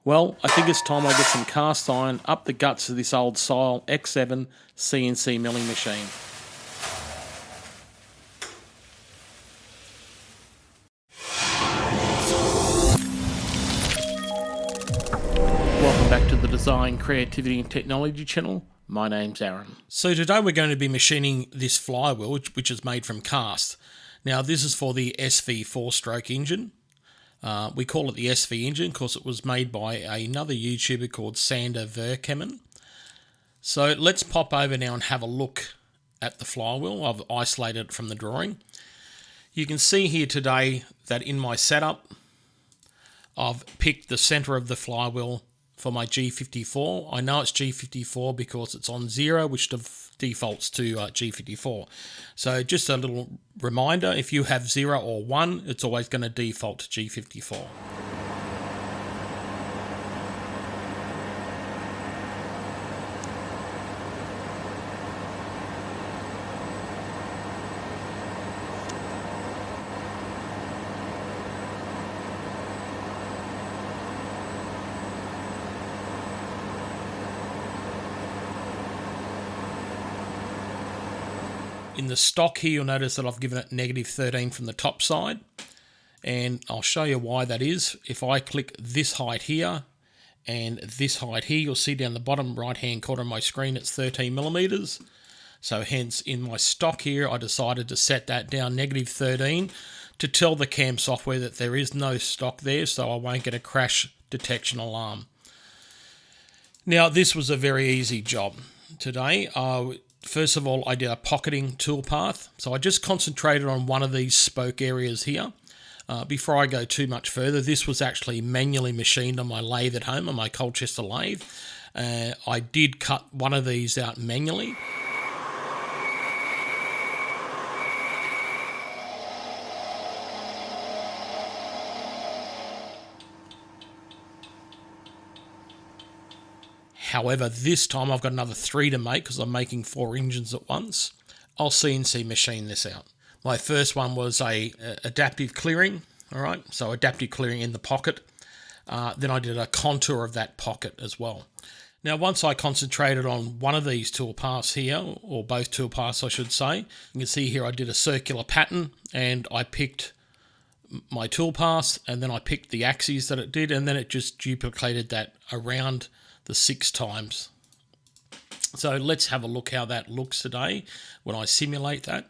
Well, I think it's time I get some cast iron up the guts of this old SYIL X7 CNC milling machine. Welcome back to the Design, Creativity and Technology channel. My name's Aaron. So today we're going to be machining this flywheel, which is made from cast. Now this is for the SV 4-stroke engine. We call it the SV engine because it was made by another YouTuber called Sander Vercammen. So let's pop over now and have a look at the flywheel. I've isolated it from the drawing. You can see here today that in my setup, I've picked the center of the flywheel for my G54. I know it's G54 because it's on 0, which defaults to G54. So just a little reminder, if you have 0 or 1, it's always going to default to G54. In the stock here, you'll notice that I've given it -13 from the top side, and I'll show you why that is. If I click this height here and this height here, you'll see down the bottom right hand corner of my screen it's 13 millimeters. So hence in my stock here, I decided to set that down -13 to tell the CAM software that there is no stock there, so I won't get a crash detection alarm. Now this was a very easy job today. First of all, I did a pocketing toolpath. So I just concentrated on one of these spoke areas here. Before I go too much further, this was actually manually machined on my lathe at home, on my Colchester lathe. I did cut one of these out manually. However, this time I've got another 3 to make because I'm making 4 engines at once. I'll CNC machine this out. My first one was a adaptive clearing, all right? So adaptive clearing in the pocket. Then I did a contour of that pocket as well. Now, once I concentrated on one of these tool paths here, or both tool paths I should say, you can see here I did a circular pattern and I picked my tool paths and then I picked the axes that it did, and then it just duplicated that around the 6 times. So let's have a look how that looks today when I simulate that.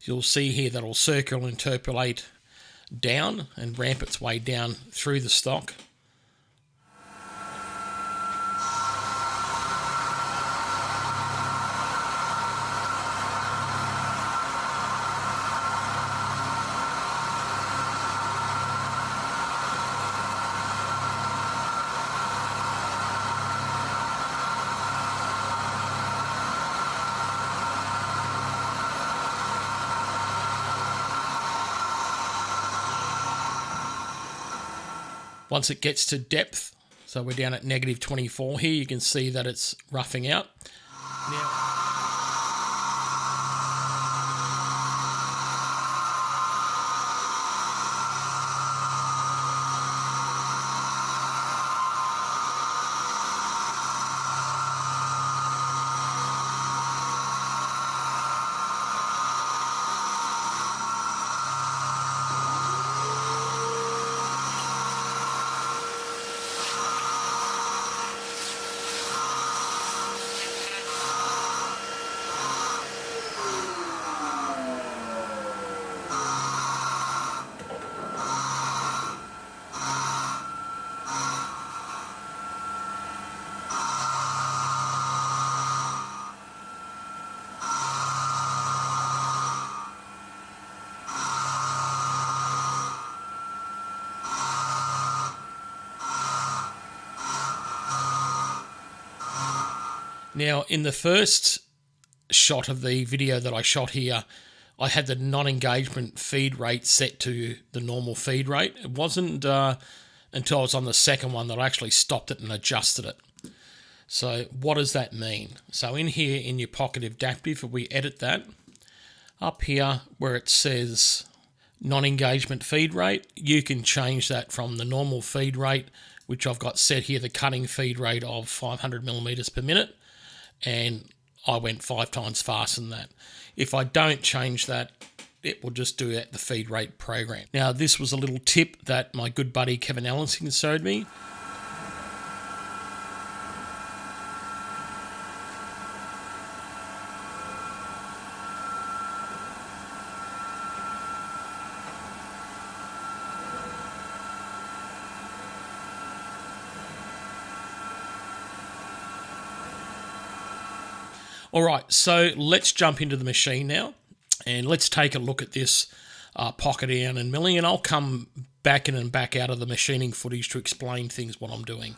You'll see here that it'll circle and interpolate down and ramp its way down through the stock. Once it gets to depth, so we're down at -24 here, you can see that it's roughing out. Now, Now, in the first shot of the video that I shot here, I had the non-engagement feed rate set to the normal feed rate. It wasn't until I was on the second one that I actually stopped it and adjusted it. So what does that mean? So in here, in your pocket adaptive, if we edit that, up here where it says non-engagement feed rate. You can change that from the normal feed rate, which I've got set here, the cutting feed rate of 500 millimeters per minute, and I went 5 times faster than that. If I don't change that, it will just do it the feed rate program. Now, this was a little tip that my good buddy Kevin Ellison showed me. All right, so let's jump into the machine now, and let's take a look at this pocket down and milling, and I'll come back in and back out of the machining footage to explain things what I'm doing.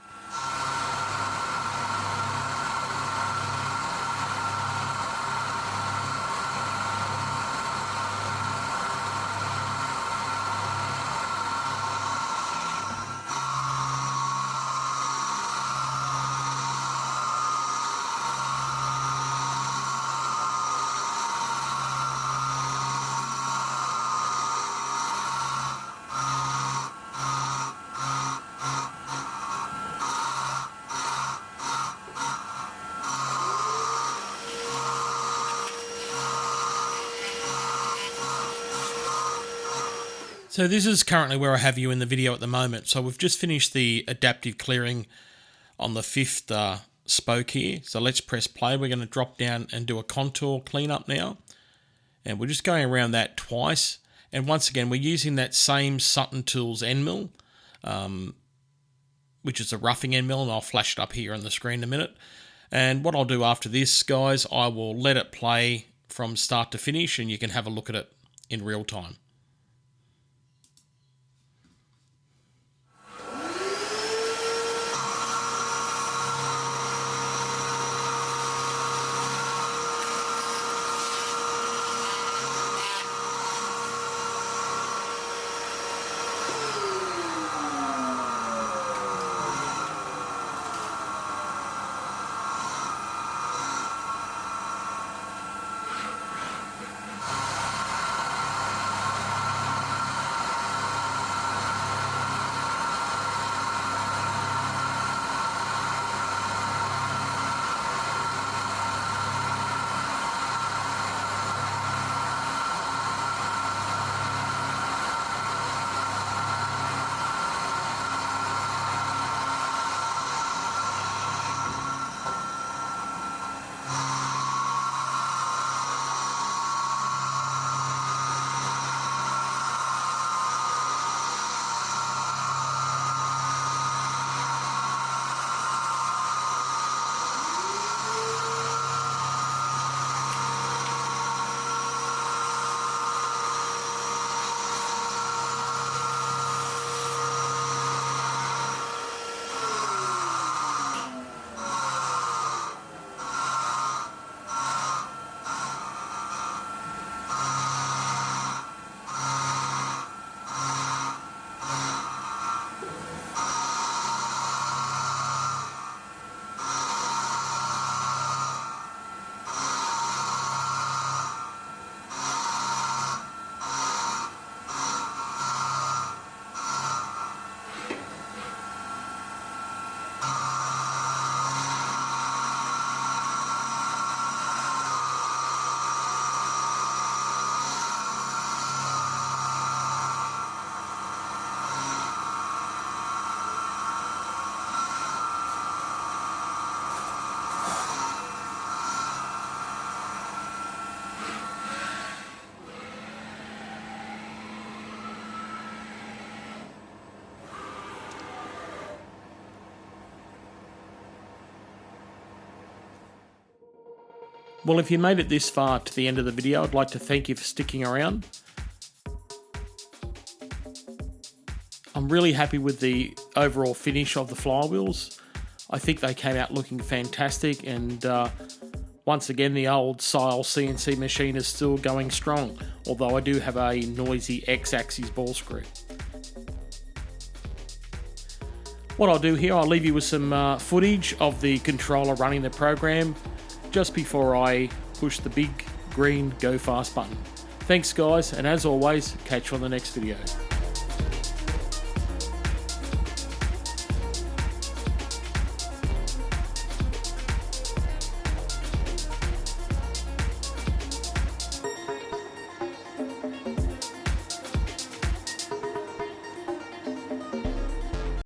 So this is currently where I have you in the video at the moment. So we've just finished the adaptive clearing on the 5th spoke here. So let's press play. We're going to drop down and do a contour cleanup now. And we're just going around that twice. And once again, we're using that same Sutton Tools end mill, which is a roughing end mill, and I'll flash it up here on the screen in a minute. And what I'll do after this, guys, I will let it play from start to finish, and you can have a look at it in real time. Well, if you made it this far to the end of the video, I'd like to thank you for sticking around. I'm really happy with the overall finish of the flywheels. I think they came out looking fantastic, and once again, the old SYIL CNC machine is still going strong, although I do have a noisy X-axis ball screw. What I'll do here, I'll leave you with some footage of the controller running the program just before I push the big green Go Fast button. Thanks guys, and as always, catch you on the next video.